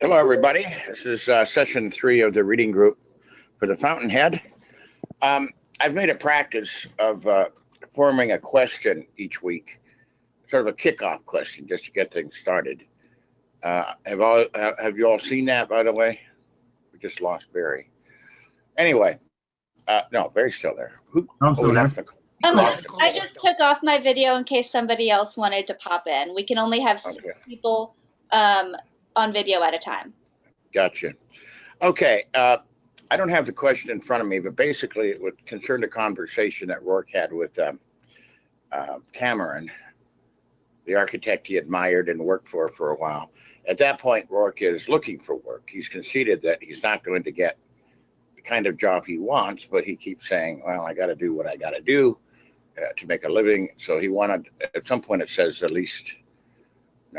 Hello, everybody. This is session 3 of the reading group for the Fountainhead. I've made a practice of forming a question each week, sort of a kickoff question, just to get things started. Have you all seen that, by the way? We just lost Barry. Anyway, no, Barry's still there. I'm still there. I just took off my video in case somebody else wanted to pop in. We can only have 6 people on video at a time. Gotcha. Okay. I don't have the question in front of me, but basically it would concern the conversation that Rourke had with Cameron, the architect he admired and worked for a while. At that point, Rourke is looking for work. He's conceded that he's not going to get the kind of job he wants, but he keeps saying, well, I got to do what I got to do to make a living. So he wanted, at some point it says the least,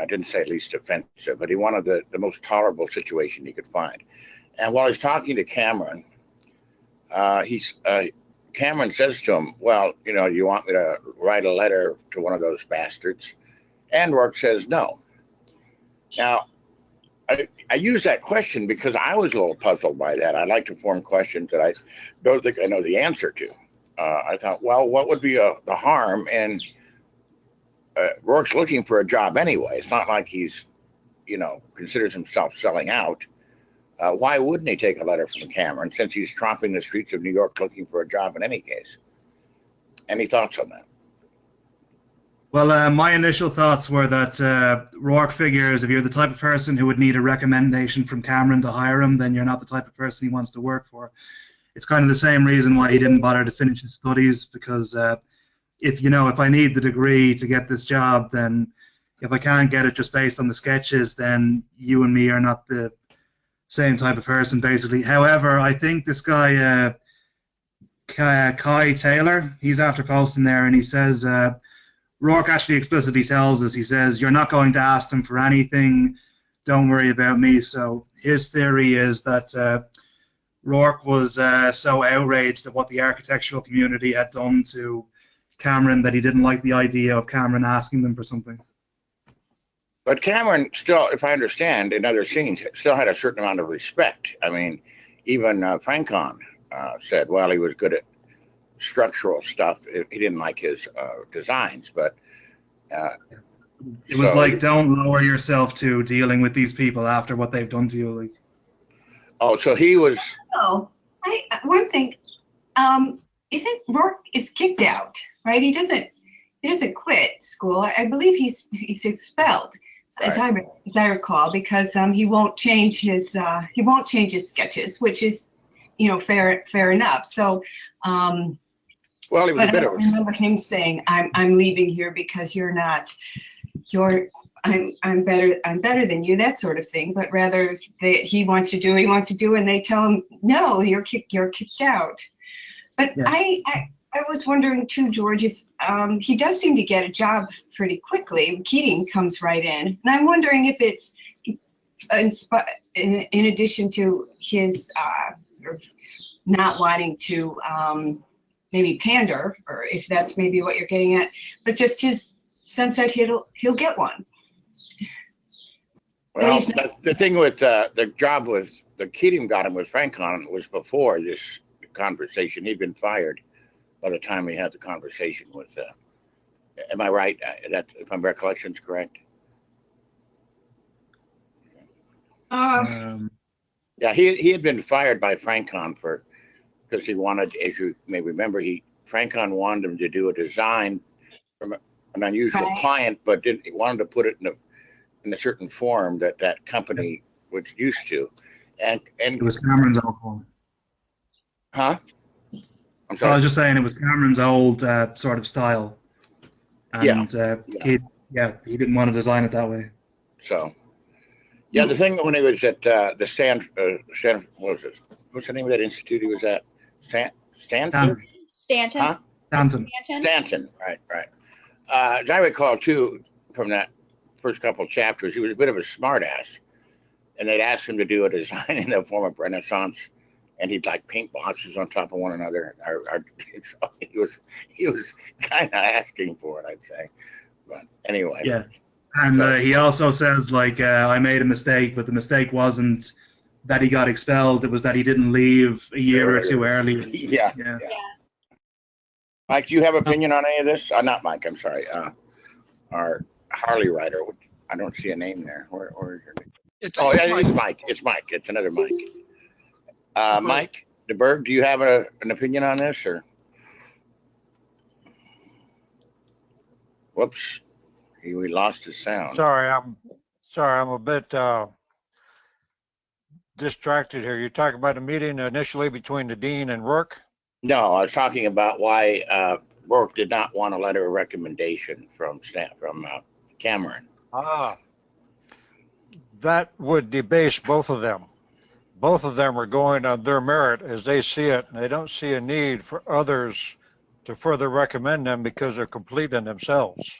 I didn't say least offensive, but he wanted the most tolerable situation he could find. And while he's talking to Cameron, Cameron says to him, well, you want me to write a letter to one of those bastards? And Rourke says no. Now, I use that question because I was a little puzzled by that. I like to form questions that I don't think I know the answer to. I thought, well, what would be the harm? And Rourke's looking for a job anyway. It's not like he's, considers himself selling out. Why wouldn't he take a letter from Cameron since he's tromping the streets of New York looking for a job in any case? Any thoughts on that? Well, my initial thoughts were that Rourke figures if you're the type of person who would need a recommendation from Cameron to hire him, then you're not the type of person he wants to work for. It's kind of the same reason why he didn't bother to finish his studies, because if I need the degree to get this job, then if I can't get it just based on the sketches, then you and me are not the same type of person, basically. However, I think this guy, Kai Taylor, he's after posting there, and he says, Rourke actually explicitly tells us, he says, you're not going to ask them for anything, don't worry about me. So his theory is that Rourke was so outraged at what the architectural community had done to Cameron that he didn't like the idea of Cameron asking them for something. But Cameron still, if I understand, in other scenes, still had a certain amount of respect. I mean, even Francon said, well, he was good at structural stuff. He didn't like his designs, but... it was like, don't lower yourself to dealing with these people after what they've done to you. Like. Oh, so he was... Oh, one thing, isn't Rourke is kicked out, right? He doesn't quit school. I believe he's expelled. Right. As I recall, because he won't change his sketches, which is fair enough. So, well, he was a bit of. I remember him saying, "I'm leaving here because I'm better than you," that sort of thing. But rather that he wants to do, and they tell him, "No, you're kicked out." But yeah. I was wondering too, George, if he does seem to get a job pretty quickly. Keating comes right in, and I'm wondering if it's in addition to his sort of not wanting to maybe pander, or if that's maybe what you're getting at, but just his sense that he'll get one. Well, the thing with the job was the Keating got him with Francon was before this conversation. He'd been fired by the time we had the conversation with, am I right? That if my recollection's correct? Yeah, he had been fired by Francon because he wanted, as you may remember, Francon wanted him to do a design from an unusual client, but he wanted to put it in a certain form that company was used to, and it was Cameron's old form. Huh? I'm sorry. I was just saying it was Cameron's old sort of style, and he didn't want to design it that way. So, yeah, the thing when he was at the what was it? What's the name of that institute he was at? Stanton. Huh? Stanton. Right. As I recall too, from that first couple chapters, he was a bit of a smartass, and they'd ask him to do a design in the form of Renaissance. And he'd like paint boxes on top of one another. So he was kind of asking for it, I'd say. But anyway. Yeah. And he also says, like, I made a mistake, but the mistake wasn't that he got expelled. It was that he didn't leave a year or two early. Yeah. Mike, do you have opinion on any of this? Not Mike, I'm sorry. Our Harley writer. I don't see a name there. Where is your name? It's Mike. It's Mike. It's another Mike. Mike DeBerg, do you have an opinion on this, or? Whoops, we lost his sound. Sorry, I'm a bit distracted here. You're talking about a meeting initially between the dean and Rourke? No, I was talking about why Rourke did not want a letter of recommendation from Cameron. That would debase both of them. Both of them are going on their merit as they see it, and they don't see a need for others to further recommend them because they're complete in themselves.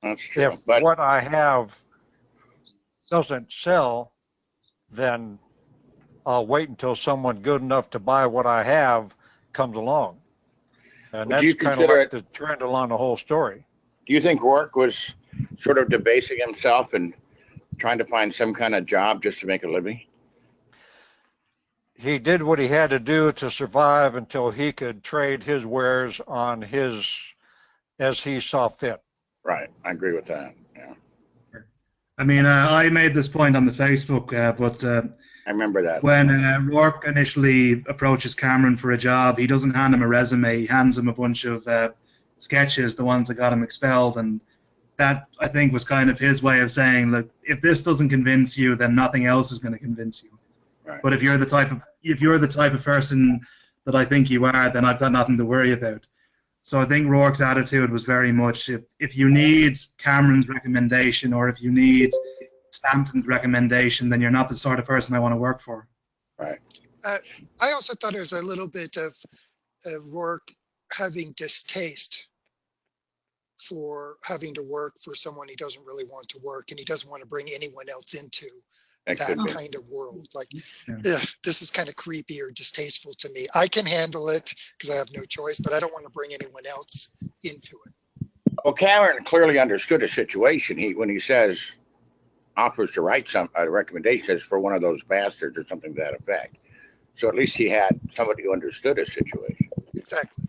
That's true. If what I have doesn't sell, then I'll wait until someone good enough to buy what I have comes along. And that's kind of like the trend along the whole story. Do you think Rourke was sort of debasing himself and trying to find some kind of job just to make a living? He did what he had to do to survive until he could trade his wares on his as he saw fit. Right. I agree with that. Yeah. I mean, I made this point on the Facebook, but I remember that. When Rourke initially approaches Cameron for a job, he doesn't hand him a resume. He hands him a bunch of sketches, the ones that got him expelled. And that, I think, was kind of his way of saying, look, if this doesn't convince you, then nothing else is going to convince you. Right. But if you're the type of person that I think you are, then I've got nothing to worry about. So I think Rourke's attitude was very much, if you need Cameron's recommendation or if you need Stanton's recommendation, then you're not the sort of person I want to work for. Right. I also thought it was a little bit of Rourke having distaste for having to work for someone he doesn't really want to work, and he doesn't want to bring anyone else into that kind of world. Like, this is kind of creepy or distasteful to me. I can handle it because I have no choice, but I don't want to bring anyone else into it. Well, Cameron clearly understood the situation. When he says offers to write a recommendation, says for one of those bastards or something to that effect. So at least he had somebody who understood his situation. Exactly.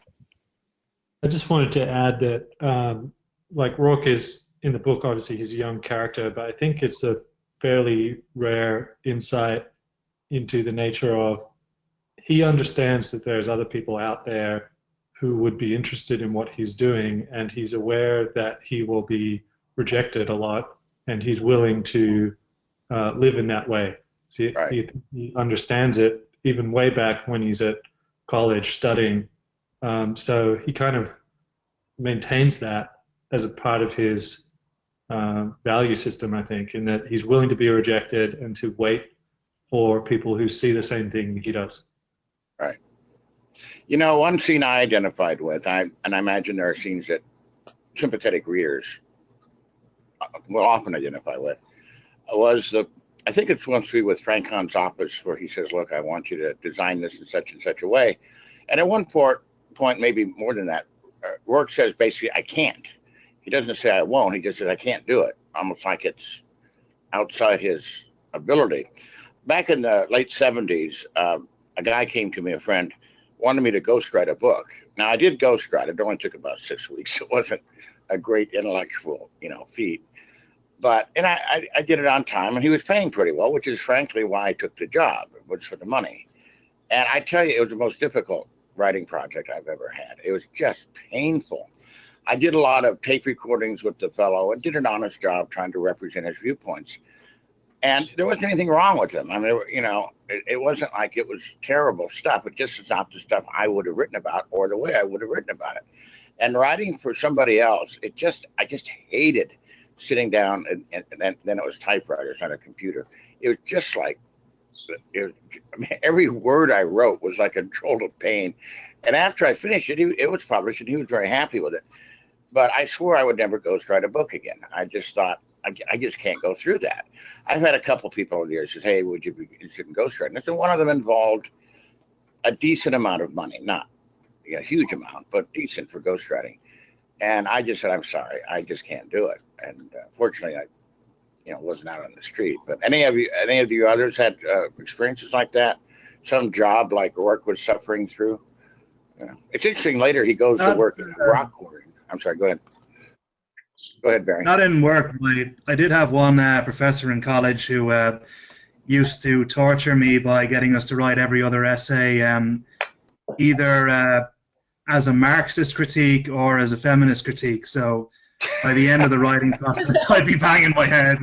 I just wanted to add that, like Rourke is in the book, obviously he's a young character, but I think it's a fairly rare insight into the nature of, he understands that there's other people out there who would be interested in what he's doing, and he's aware that he will be rejected a lot, and he's willing to live in that way. So he understands it even way back when he's at college studying. So he kind of maintains that as a part of his value system, I think, in that he's willing to be rejected and to wait for people who see the same thing he does. Right. You know, one scene I identified with, and I imagine there are scenes that sympathetic readers will often identify with, was I think it's once with Frank Hahn's office where he says, look, I want you to design this in such and such a way. And at one point, maybe more than that, Rourke says basically, I can't. He doesn't say I won't. He just says, I can't do it. Almost like it's outside his ability. Back in the late 70s, a guy came to me, a friend, wanted me to ghostwrite a book. Now, I did ghostwrite. It only took about 6 weeks. It wasn't a great intellectual, feat. But, and I did it on time, and he was paying pretty well, which is frankly why I took the job. It was for the money. And I tell you, it was the most difficult writing project I've ever had. It was just painful. I did a lot of tape recordings with the fellow and did an honest job trying to represent his viewpoints. And there wasn't anything wrong with him. I mean, it wasn't like it was terrible stuff. It just was not the stuff I would have written about or the way I would have written about it. And writing for somebody else, I just hated sitting down and then it was typewriters, not a computer. It was just like, every word I wrote was like a jolt of pain. And after I finished it, it was published and he was very happy with it. But I swore I would never ghostwrite a book again. I just thought, I just can't go through that. I've had a couple people over the years say, hey, would you be interested in ghostwriting? And so one of them involved a decent amount of money, not a huge amount, but decent for ghostwriting. And I just said, I'm sorry, I just can't do it. And fortunately, I, wasn't out on the street. But any of you others had experiences like that? Some job like Rourke was suffering through? It's interesting. Later, he goes to work in rock quarrying. I'm sorry. Go ahead. Go ahead, Barry. Not in work. I did have one professor in college who used to torture me by getting us to write every other essay, either as a Marxist critique or as a feminist critique. So by the end of the writing process, I'd be banging my head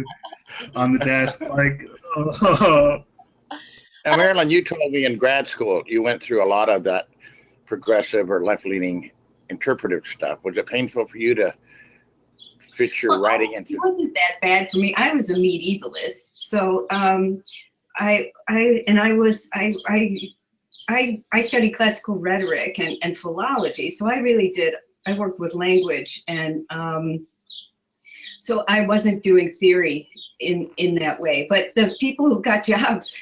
on the desk like, oh. Now, Marilyn, you told me in grad school you went through a lot of that progressive or left-leaning interpretive stuff. Was it painful for you to fit your writing into? It wasn't that bad for me. I was a medievalist, so I studied classical rhetoric and philology, so I worked with language, and so I wasn't doing theory in that way. But the people who got jobs,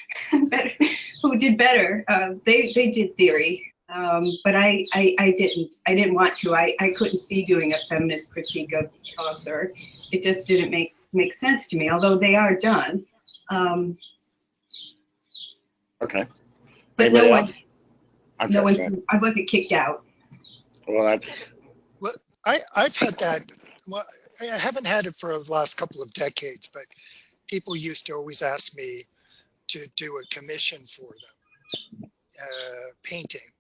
who did better, they did theory. But I didn't want to. I couldn't see doing a feminist critique of Chaucer. It just didn't make sense to me, although they are done. Okay. But Anybody no else? I wasn't kicked out. Well, I've had that. Well, I haven't had it for the last couple of decades, but people used to always ask me to do a commission for them, painting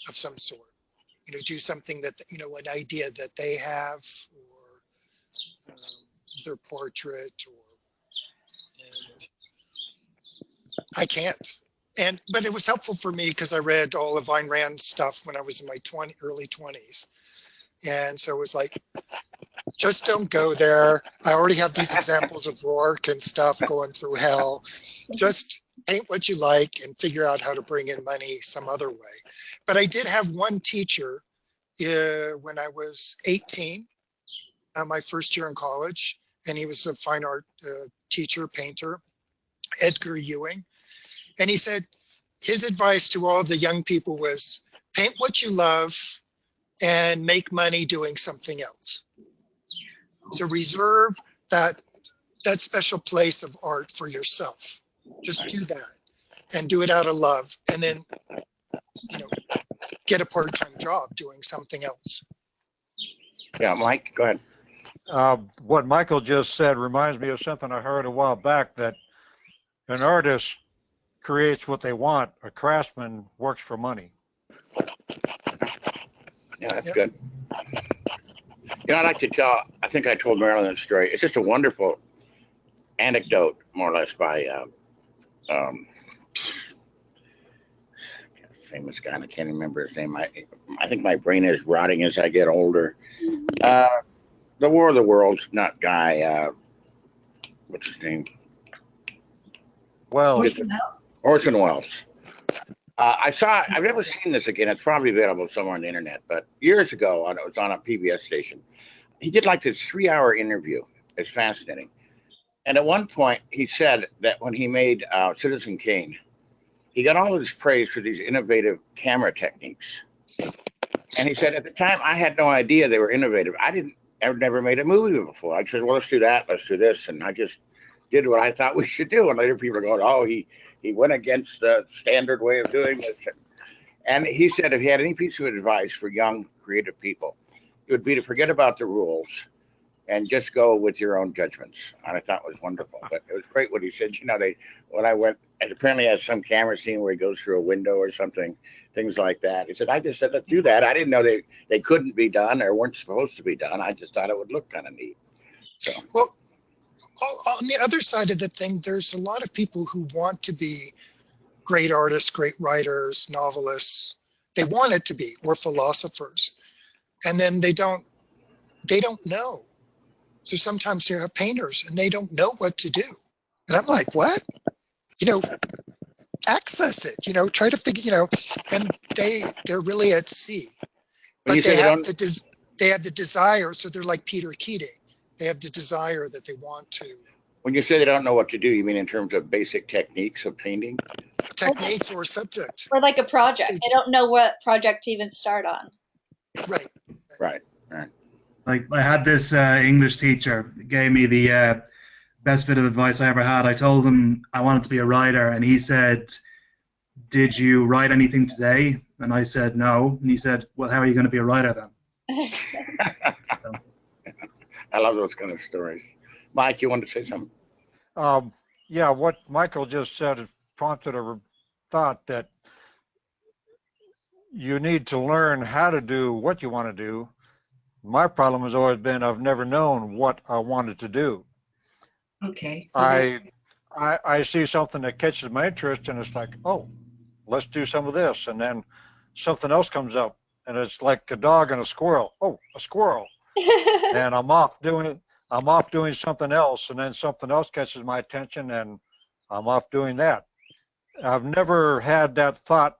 of some sort. Do something that, an idea that they have, or their portrait, and I can't. But it was helpful for me because I read all of Ayn Rand's stuff when I was in my early 20s. And so it was like, just don't go there. I already have these examples of Rourke and stuff going through hell. Just paint what you like and figure out how to bring in money some other way. But I did have one teacher when I was 18, my first year in college, and he was a fine art teacher, painter, Edgar Ewing. And he said his advice to all the young people was paint what you love and make money doing something else. So reserve that special place of art for yourself. Just do that and do it out of love, and then get a part-time job doing something else. Yeah, Mike, go ahead. What Michael just said reminds me of something I heard a while back, that an artist creates what they want, a craftsman works for money. Yeah, that's good. I'd like to tell, I think I told Marilyn that story. It's just a wonderful anecdote, more or less, by famous guy, and I can't remember his name. I think my brain is rotting as I get older. The War of the Worlds, not Guy, what's his name? Well, Orson Welles. I've never seen this again. It's probably available somewhere on the internet, but years ago, it was on a PBS station. He did like this 3-hour interview. It's fascinating. And at one point, he said that when he made Citizen Kane, he got all of this praise for these innovative camera techniques. And he said, at the time, I had no idea they were innovative. I've never made a movie before. I said, well, let's do that. Let's do this. And I just did what I thought we should do. And later people are going, oh, he went against the standard way of doing this. And he said if he had any piece of advice for young creative people, it would be to forget about the rules and just go with your own judgments. And I thought it was wonderful. But it was great what he said. When I went, it apparently has some camera scene where he goes through a window or something, things like that. He said, I just said, let's do that. I didn't know they couldn't be done or weren't supposed to be done. I just thought it would look kind of neat. So. Well, on the other side of the thing, there's a lot of people who want to be great artists, great writers, novelists. They want it to be, or philosophers. And then they don't know. So sometimes you have painters and they don't know what to do. And I'm like, what? Access it, try to figure, and they're really at sea. But they have the desire, so they're like Peter Keating. They have the desire that they want to. When you say they don't know what to do, you mean in terms of basic techniques of painting? Techniques or subject. Or like a project. They don't know what project to even start on. Right. Right. Like I had this English teacher gave me the best bit of advice I ever had. I told him I wanted to be a writer, and he said, "Did you write anything today?" And I said, "No." And he said, "Well, how are you going to be a writer then?" So, I love those kind of stories. Mike, you wanted to say something? Yeah, what Michael just said prompted a thought that you need to learn how to do what you want to do. My problem has always been I've never known what I wanted to do. Okay. So that's I see something that catches my interest and it's like, oh, let's do some of this. And then something else comes up and it's like a dog and a squirrel. Oh, a squirrel. And I'm off doing something else, and then something else catches my attention and I'm off doing that. I've never had that thought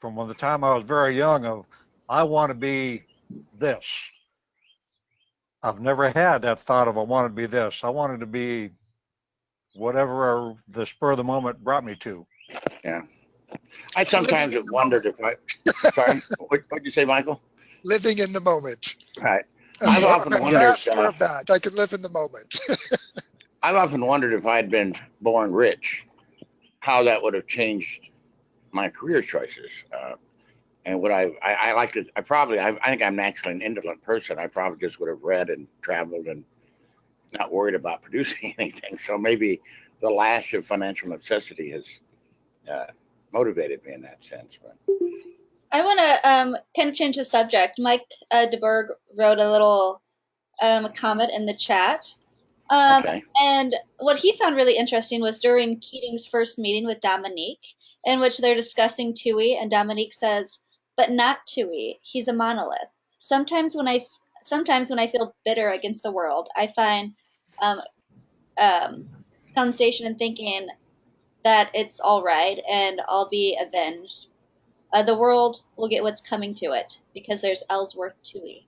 from the time I was very young of I want to be this. I've never had that thought of I want to be this. I wanted to be whatever the spur of the moment brought me to. Yeah. I sometimes have wondered if I, sorry, what'd you say, Michael? Living in the moment. Right. I've often I'm a wondered, master of that. I can live in the moment. I've often wondered if I'd been born rich, how that would have changed my career choices. And what I like to, I think I'm naturally an indolent person. I probably just would have read and traveled and not worried about producing anything. So maybe the lash of financial necessity has motivated me in that sense. But I want to kind of change the subject. Mike DeBerg wrote a little comment in the chat. okay. And what he found really interesting was during Keating's first meeting with Dominique, in which they're discussing Tui, and Dominique says, "But not Tui. He's a monolith. Sometimes when I feel bitter against the world, I find um, consolation in thinking that it's all right and I'll be avenged. The world will get what's coming to it because there's Ellsworth Tui."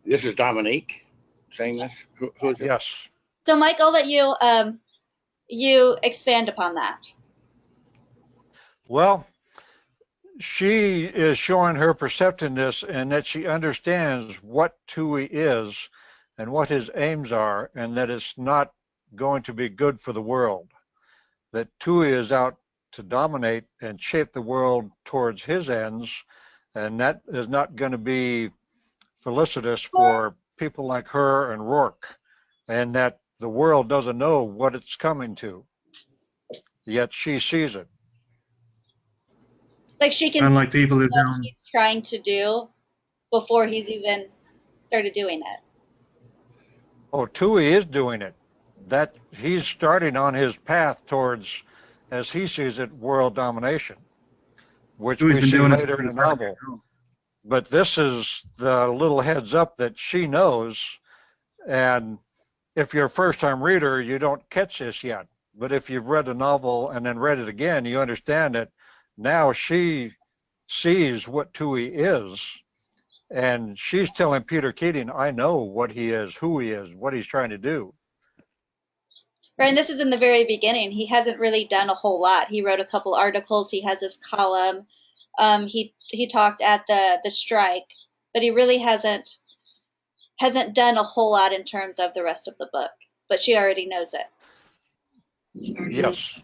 This is Dominique saying this. Who is it? Yes. So, Mike, I'll let you expand upon that. Well, she is showing her perceptiveness and that she understands what TUI is and what his aims are, and that it's not going to be good for the world. That TUI is out to dominate and shape the world towards his ends, and that is not going to be felicitous for people like her and Rourke, and that the world doesn't know what it's coming to, yet she sees it. Like she can and see like people who what don't, he's trying to do before he's even started doing it. Oh, TUI is doing it. That he's starting on his path towards, as he sees it, world domination, which who's we been see doing it later in the since 7 years novel. old. But this is the little heads up that she knows. And if you're a first time reader, you don't catch this yet. But if you've read the novel and then read it again, you understand that now she sees what TUI is. And she's telling Peter Keating, I know what he is, who he is, what he's trying to do. Right, and this is in the very beginning. He hasn't really done a whole lot. He wrote a couple articles. He has this column. He talked at the strike, but he really hasn't done a whole lot in terms of the rest of the book. But she already knows it. Yes.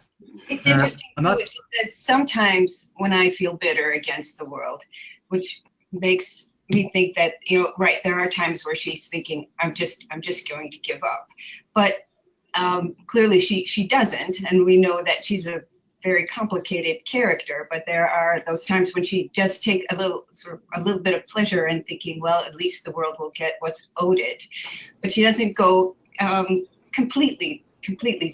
It's interesting I'm too. not- It says sometimes when I feel bitter against the world, which makes me think that, right, there are times where she's thinking, I'm just going to give up. But clearly she doesn't, and we know that she's a very complicated character, but there are those times when she does take a little bit of pleasure in thinking, well, at least the world will get what's owed it. But she doesn't go completely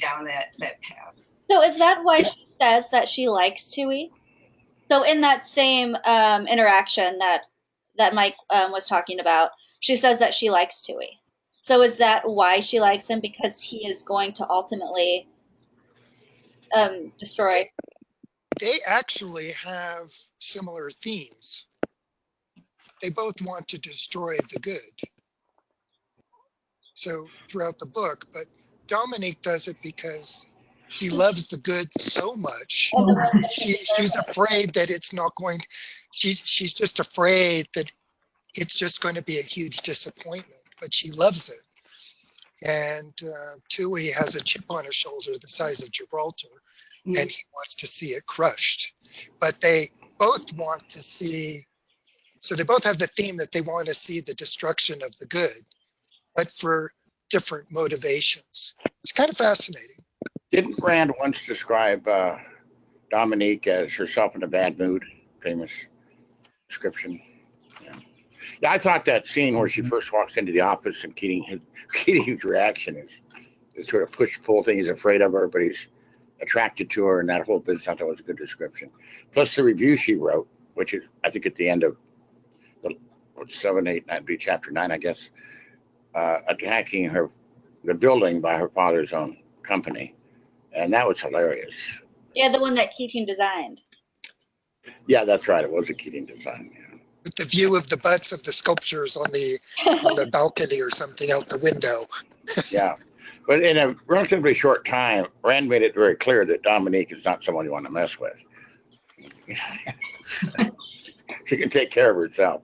down that path. So is that why she says that she likes Tui? So in that same interaction that Mike was talking about, she says that she likes Tui. So is that why she likes him? Because he is going to ultimately destroy. They actually have similar themes. They both want to destroy the good. So throughout the book, but Dominique does it because she loves the good so much. She's afraid that it's not going. She's just afraid that it's just going to be a huge disappointment, but she loves it. And Tui has a chip on her shoulder the size of Gibraltar, and he wants to see it crushed. But they both want to see, so they both have the theme that they want to see the destruction of the good, but for different motivations. It's kind of fascinating. Didn't Rand once describe Dominique as herself in a bad mood? Famous description. Yeah, I thought that scene where she first walks into the office and Keating's reaction is sort of push-pull thing. He's afraid of her, but he's attracted to her, and that whole business, I thought was a good description. Plus the review she wrote, which is, I think, at the end of the 7, 8, 9, be chapter 9, I guess, attacking the building by her father's own company. And that was hilarious. Yeah, the one that Keating designed. Yeah, that's right. It was a Keating design. Yeah. With the view of the butts of the sculptures on the balcony or something out the window. Yeah. But in a relatively short time, Rand made it very clear that Dominique is not someone you want to mess with. She can take care of herself.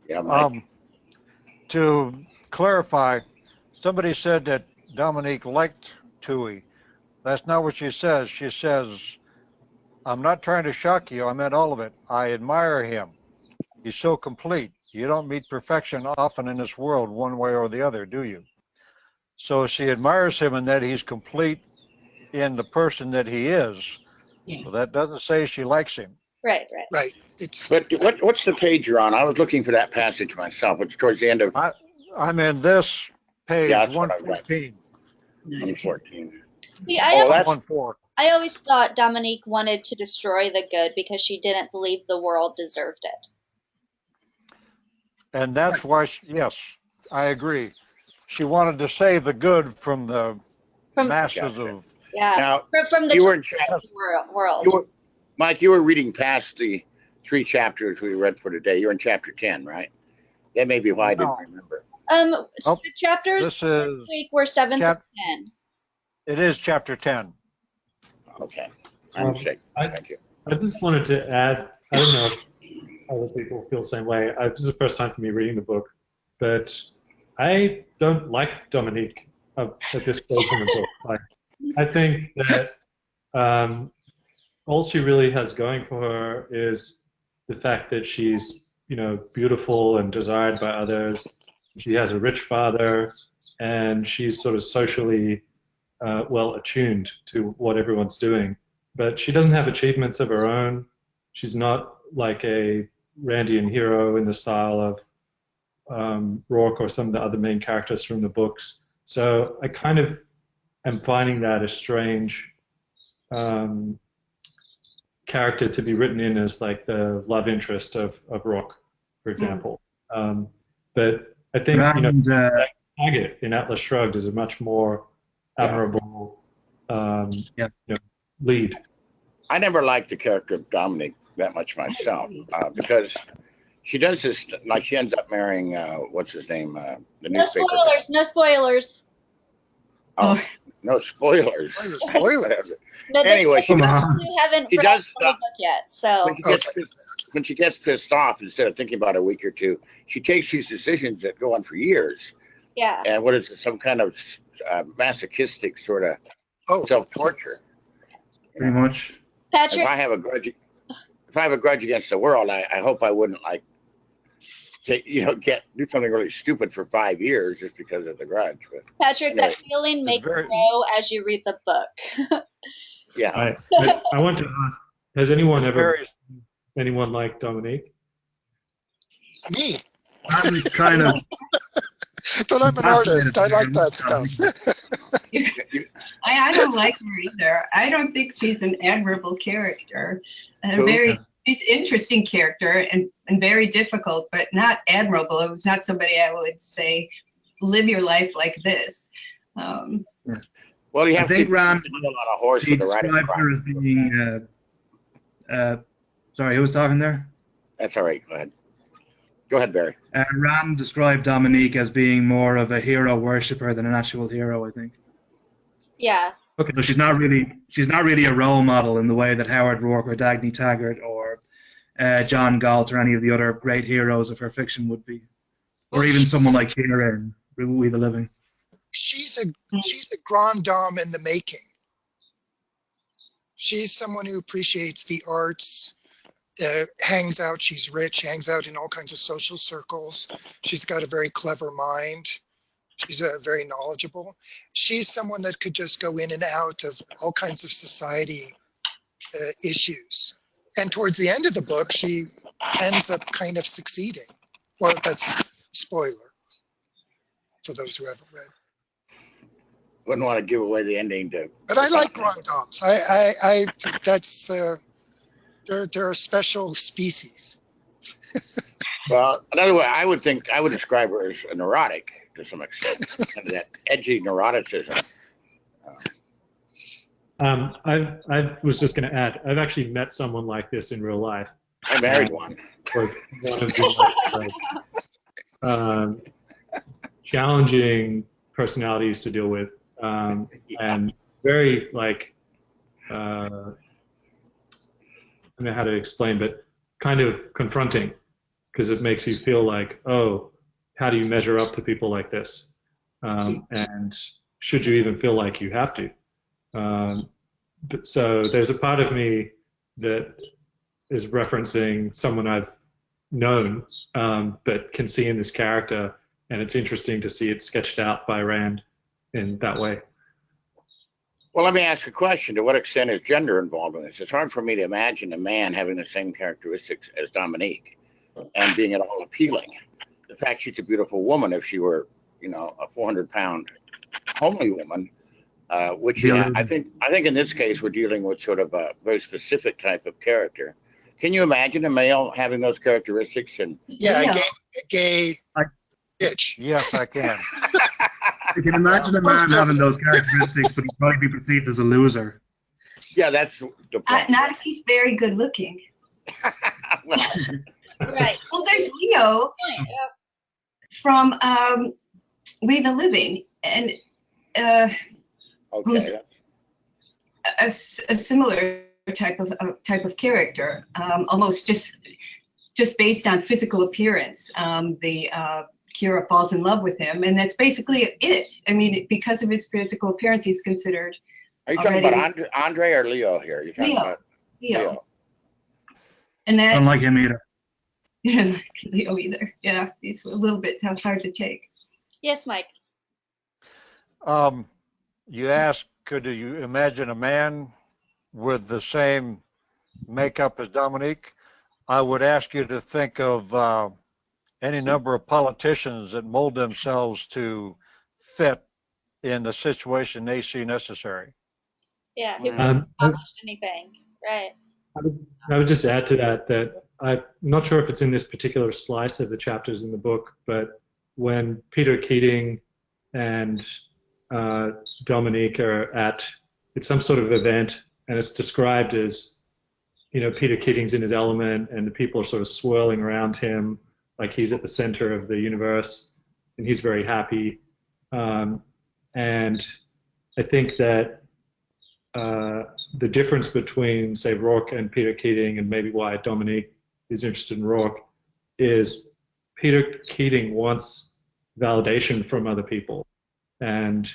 Yeah, Mike. To clarify, somebody said that Dominique liked Tui. That's not what she says. She says, I'm not trying to shock you. I meant all of it. I admire him. He's so complete. You don't meet perfection often in this world one way or the other, do you? So she admires him in that he's complete in the person that he is. Yeah. So that doesn't say she likes him. Right. But what's the page you're on? I was looking for that passage myself. It's towards the end of... I'm in this page, 114. 114. See, I always thought Dominique wanted to destroy the good because she didn't believe the world deserved it. And that's why, yes, I agree. She wanted to save the good from the masses of... Yeah, now, from the world. Mike, you were reading past the 3 chapters we read for today. You're in chapter 10, right? That may be why I didn't remember. The chapters this week were 7 to 10. It is chapter 10. Okay. I'm sick. Thank you. I just wanted to add, I don't know if other people feel the same way. This is the first time for me reading the book, but I don't like Dominique at this stage in the book. I think that all she really has going for her is the fact that she's, beautiful and desired by others. She has a rich father, and she's sort of socially well attuned to what everyone's doing. But she doesn't have achievements of her own. She's not like a Randian hero in the style of Rourke or some of the other main characters from the books. So I kind of am finding that a strange character to be written in as like the love interest of Rourke, for example. But I think Taggart in Atlas Shrugged is a much more admirable lead. I never liked the character of Dominique that much myself because she does this, like she ends up marrying, what's his name? The newspaper guy. No spoilers. Oh, no spoilers. Spoilers. Anyway, she haven't read the book yet, so when she gets pissed off, instead of thinking about a week or two, she takes these decisions that go on for years. Yeah. And what is it? Some kind of masochistic sort of self-torture. Pretty much. Patrick, if I have a grudge against the world, I hope I wouldn't do something really stupid for 5 years just because of the grudge. But Patrick, anyway, that feeling may grow as you read the book. Yeah. I want to ask: has anyone like Dominique? Me. I'm kind of. But I'm an artist. I like that stuff. I don't like her either. I don't think she's an admirable character. She's an interesting character and very difficult, but not admirable. It was not somebody I would say, live your life like this. Well, you have to Rand on a horse with a riding her as being. Sorry, who was talking there? That's all right. Go ahead. Go ahead, Barry. Rand described Dominique as being more of a hero worshipper than an actual hero, I think. Yeah. Okay, so she's not really a role model in the way that Howard Rourke or Dagny Taggart or John Galt or any of the other great heroes of her fiction would be, or even someone like Kira in We the Living. She's a grande dame in the making. She's someone who appreciates the arts, hangs out. She's rich, hangs out in all kinds of social circles. She's got a very clever mind. She's very knowledgeable. She's someone that could just go in and out of all kinds of society issues. And towards the end of the book, she ends up kind of succeeding. Well, that's spoiler for those who haven't read. Wouldn't want to give away the ending to. But I like grande dames. I that's they're a special species. Well, another way I would describe her as a neurotic to some extent, and that edgy neuroticism. I was just going to add, I've actually met someone like this in real life. I married one. Was one of the challenging personalities to deal with, and very like I don't know how to explain, but kind of confronting, because it makes you feel like, oh, how do you measure up to people like this? And should you even feel like you have to? So there's a part of me that is referencing someone I've known, but can see in this character, and it's interesting to see it sketched out by Rand in that way. Well, let me ask a question. To what extent is gender involved in this? It's hard for me to imagine a man having the same characteristics as Dominique and being at all appealing. The fact she's a beautiful woman, if she were, a 400-pound homely woman, which I think in this case we're dealing with sort of a very specific type of character. Can you imagine a male having those characteristics? And a gay bitch. Yes, I can. You can imagine a man having those characteristics, but he'd probably be perceived as a loser. Yeah, that's the point. Not if he's very good looking. Right. Well, there's Leo from We the Living, and who's a similar type of character, almost just based on physical appearance. Kira falls in love with him, and that's basically it. I mean, because of his physical appearance, he's considered. Are you talking about Andre or Leo here? You're talking about Leo. And that. I don't like him either. Yeah, Leo either. Yeah, he's a little bit hard to take. Yes, Mike. You asked, could you imagine a man with the same makeup as Dominique? I would ask you to think of any number of politicians that mold themselves to fit in the situation they see necessary. Yeah, he wouldn't accomplish anything. Right. I would just add to that I'm not sure if it's in this particular slice of the chapters in the book, but when Peter Keating and Dominique are at some sort of event, and it's described as, Peter Keating's in his element, and the people are sort of swirling around him, like he's at the center of the universe, and he's very happy. And I think that the difference between, say, Rourke and Peter Keating, and maybe why Dominique is interested in Rourke, is Peter Keating wants validation from other people, and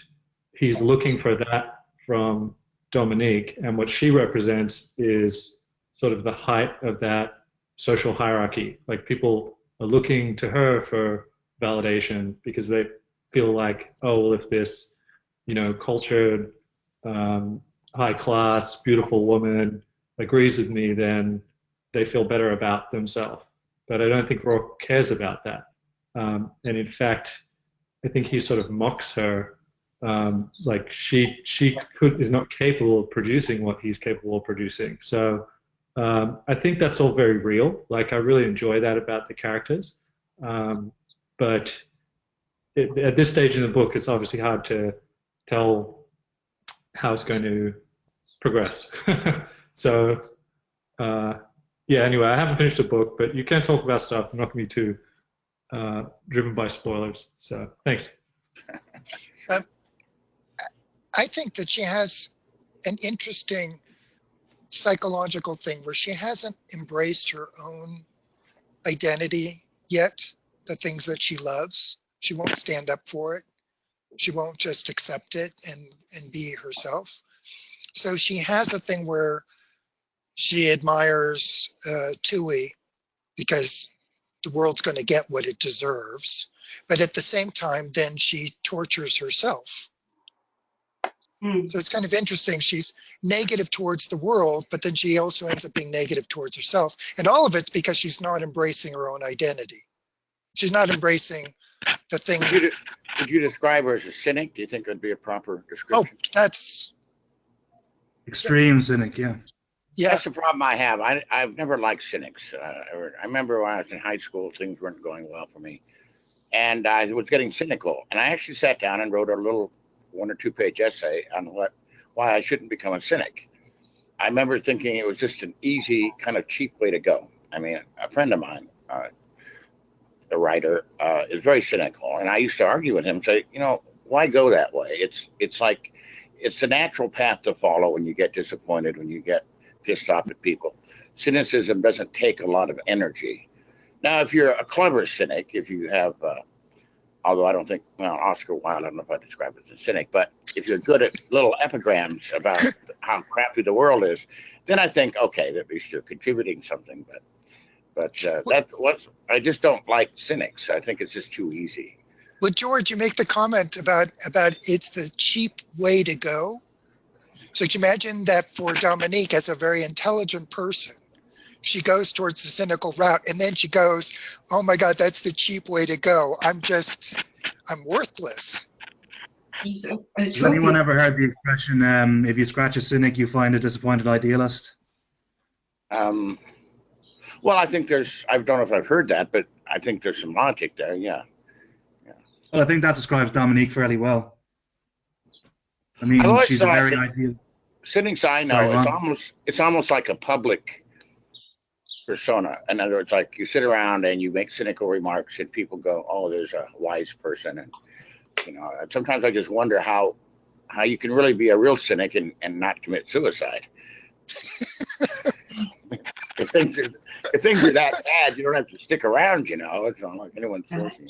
he's looking for that from Dominique, and what she represents is sort of the height of that social hierarchy. Like, people are looking to her for validation because they feel like, oh, well, if this, cultured, high class, beautiful woman agrees with me, then they feel better about themselves. But I don't think Rourke cares about that. And in fact, I think he sort of mocks her, like she is not capable of producing what he's capable of producing. So I think that's all very real. Like, I really enjoy that about the characters. But at this stage in the book, it's obviously hard to tell how it's going to progress. So anyway, I haven't finished the book, but you can talk about stuff. I'm not going to be too driven by spoilers. So thanks. I think that she has an interesting psychological thing where she hasn't embraced her own identity yet, the things that she loves. She won't stand up for it. She won't just accept it and be herself. So she has a thing where she admires Tui because the world's going to get what it deserves. But at the same time, then she tortures herself. So it's kind of interesting. She's negative towards the world, but then she also ends up being negative towards herself. And all of it's because she's not embracing her own identity. She's not embracing the thing. Would you describe her as a cynic? Do you think would be a proper Oh, description? that's Extreme cynic, yeah. yeah. That's the problem I have. I've never liked cynics. I remember when I was in high school, things weren't going well for me. And I was getting cynical. And I actually sat down and wrote a little 1 or 2 page essay on why I shouldn't become a cynic. I remember thinking it was just an easy, kind of cheap way to go. I mean, a friend of mine, a writer, is very cynical. And I used to argue with him, say, why go that way? It's like, it's the natural path to follow when you get disappointed, when you get pissed off at people. Cynicism doesn't take a lot of energy. Now, if you're a clever cynic, if you have, although I don't think, Oscar Wilde, I don't know if I describe it as a cynic, but if you're good at little epigrams about how crappy the world is, then I think, okay, at least you're contributing something. But that's what I just don't like cynics. I think it's just too easy. Well, George, you make the comment about it's the cheap way to go. So can you imagine that for Dominique, as a very intelligent person, she goes towards the cynical route, and then she goes, oh my God, that's the cheap way to go. I'm worthless. Has anyone ever heard the expression, if you scratch a cynic, you find a disappointed idealist? Well, I think I don't know if I've heard that, but I think there's some logic there, yeah. Well, I think that describes Dominique fairly well. I mean, she's a very ideal. Cynics I know, it's almost like a public persona. In other words, like you sit around and you make cynical remarks and people go, oh, there's a wise person. And, sometimes I just wonder how you can really be a real cynic and not commit suicide. If things are that bad, you don't have to stick around, It's not like anyone's forcing you.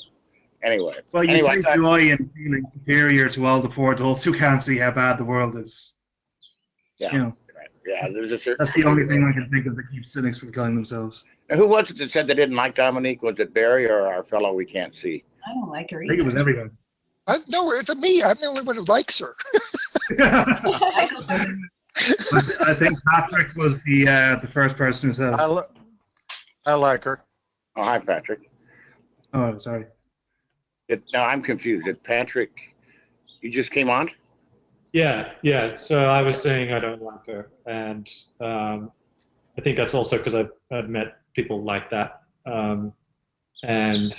Anyway. Well, you take joy in feeling superior to all the poor adults who can't see how bad the world is. Yeah. Yeah, there's a certain. That's the only thing I can think of that keeps cynics from killing themselves. Now, who was it that said they didn't like Dominique? Was it Barry or our fellow we can't see? I don't like her I either. think it was everyone. No, it's me. I'm the only one who likes her. I think Patrick was the first person who said it. I like her. Oh, hi, Patrick. Oh, sorry. No, I'm confused. Did Patrick, you just came on? Yeah. So I was saying I don't like her, and I think that's also because I've met people like that, and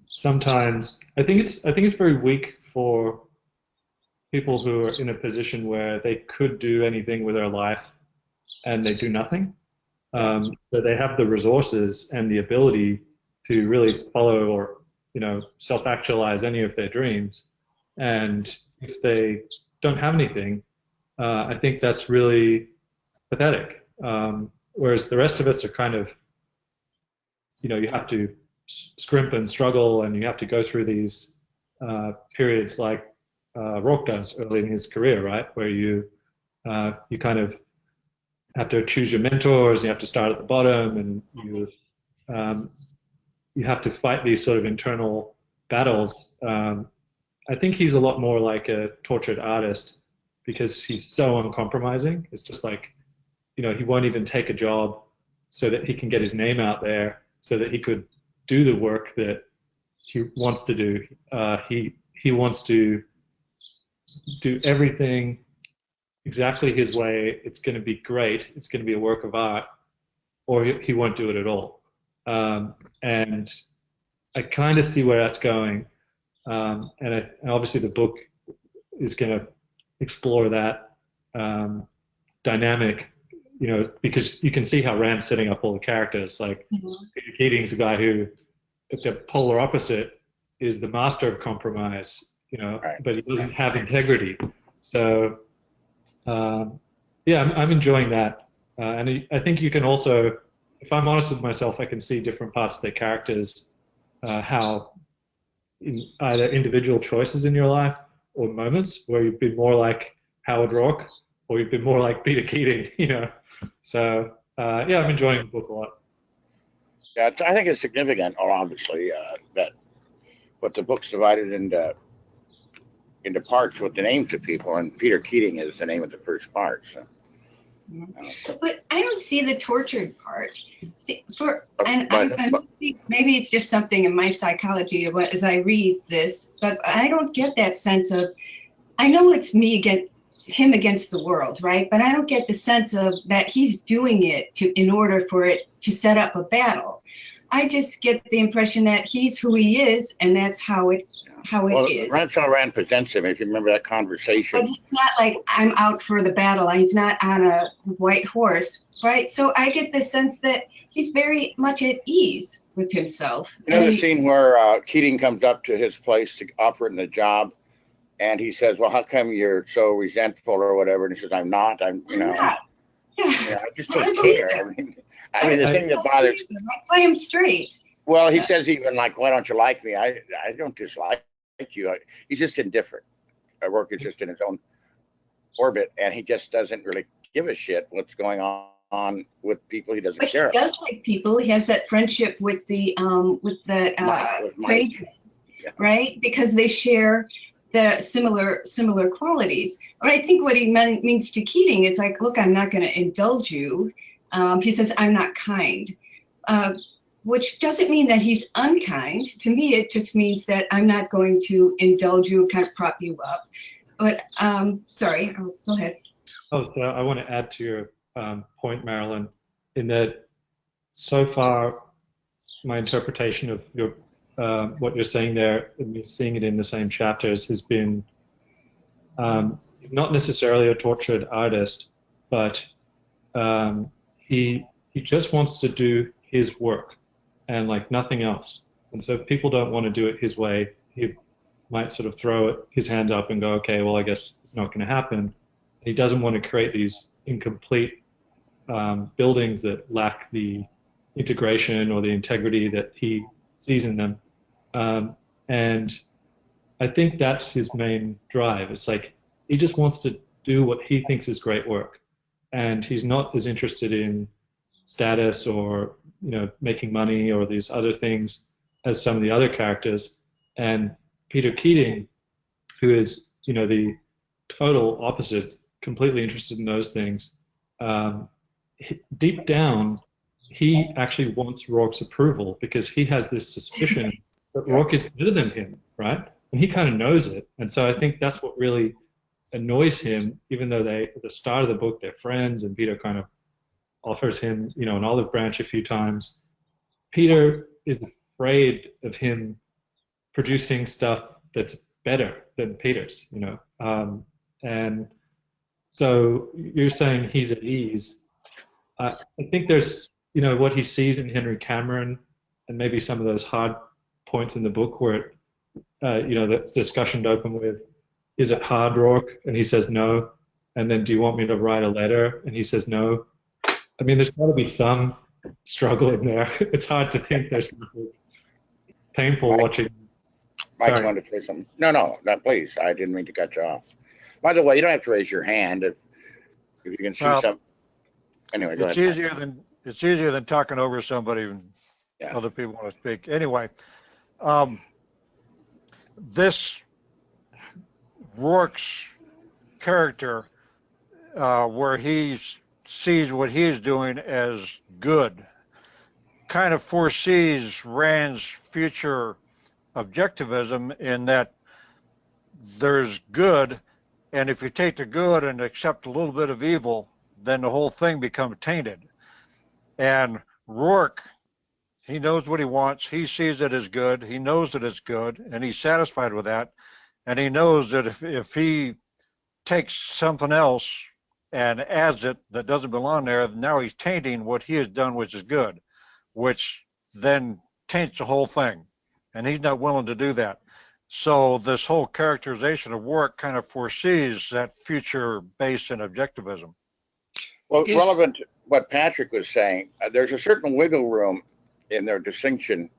sometimes I think it's very weak for people who are in a position where they could do anything with their life and they do nothing. So they have the resources and the ability to really follow or self-actualize any of their dreams. And if they don't have anything, I think that's really pathetic. Whereas the rest of us are kind of, you have to scrimp and struggle, and you have to go through these periods like Rourke does early in his career, right? Where you kind of have to choose your mentors, and you have to start at the bottom, and you have to fight these sort of internal battles. I think he's a lot more like a tortured artist because he's so uncompromising. It's just like, he won't even take a job so that he can get his name out there, so that he could do the work that he wants to do. He wants to do everything exactly his way. It's going to be great. It's going to be a work of art, or he won't do it at all. And I kind of see where that's going. And obviously the book is going to explore that dynamic, because you can see how Rand's setting up all the characters. Like Peter Keating's a guy who, at the polar opposite, is the master of compromise, Right. but he doesn't have integrity. So Yeah, I'm enjoying that, and I think you can also, if I'm honest with myself, I can see different parts of their characters, how in either individual choices in your life or moments where you've been more like Howard Rourke or you've been more like Peter Keating, you know. So yeah, I'm enjoying the book a lot. Yeah, I think it's significant, obviously, that what the book's divided into parts with the names of people, and Peter Keating is the name of the first part. So. But I don't see the tortured part. See, I But think maybe it's just something in my psychology as I read this, but I don't get that sense of. I know it's me against him against the world, right? But I don't get the sense of that he's doing it in order for it to set up a battle. I just get the impression that he's who he is, and that's how it is. Rancho Rand presents him, if you remember that But conversation. he's not like I'm out for the battle. He's not on a white horse, right? So I get the sense that he's very much at ease with himself. You know the scene where Keating comes up to his place to offer him the job, and he says, "Well, how come you're so resentful or whatever?" And he says, "I'm not. I'm not. Yeah. I just don't care." I mean, the thing that bothers. I play him straight. Well, he says even like, "Why don't you like me?" I don't dislike you. He's just indifferent. Rourke is just in his own orbit, and he just doesn't really give a shit what's going on with people he doesn't care about. He does like people. He has that friendship with the tradesmen, right? Because they share the similar qualities. But I think what he means to Keating is like, look, I'm not going to indulge you. He says, I'm not kind. Which doesn't mean that he's unkind. To me, it just means that I'm not going to indulge you, kind of prop you up. But sorry, go ahead. Oh, so I want to add to your point, Marilyn, in that so far my interpretation of your what you're saying there, and me seeing it in the same chapters, has been not necessarily a tortured artist, but he just wants to do his work and like nothing else. And so if people don't want to do it his way, he might sort of throw his hands up and go, okay, well, I guess it's not going to happen. He doesn't want to create these incomplete buildings that lack the integration or the integrity that he sees in them. And I think that's his main drive. It's like he just wants to do what he thinks is great work. And he's not as interested in status or, you know, making money or these other things as some of the other characters. And Peter Keating, who is, you know, the total opposite, completely interested in those things, deep down, he actually wants Rourke's approval because he has this suspicion that Rourke is better than him, right? And he kind of knows it. And so I think that's what really annoys him, even though at the start of the book, they're friends and Peter kind of offers him, you know, an olive branch a few times. Peter is afraid of him producing stuff that's better than Peter's, you know. And so you're saying he's at ease. I think there's, you know, what he sees in Henry Cameron and maybe some of those hard points in the book where, you know, that discussion open with, is it hard, Rourke? And he says no. And then, do you want me to write a letter? And he says no. I mean, there's got to be some struggle in there. It's hard to think there's something painful watching. Mike wanted to say something. No, please. I didn't mean to cut you off. By the way, you don't have to raise your hand if you can see something. Anyway, go ahead. It's easier than talking over somebody when other people want to speak. Anyway, this Rourke's character, where he sees what he's doing as good, kind of foresees Rand's future objectivism in that there's good, and if you take the good and accept a little bit of evil, then the whole thing becomes tainted. And Rourke, he knows what he wants. He sees it as good. He knows that it's good, and he's satisfied with that. And he knows that if he takes something else and adds it that doesn't belong there, now he's tainting what he has done, which is good, which then taints the whole thing. And he's not willing to do that. So this whole characterization of work kind of foresees that future based in objectivism. Well, Is- relevant to what Patrick was saying, there's a certain wiggle room in their distinction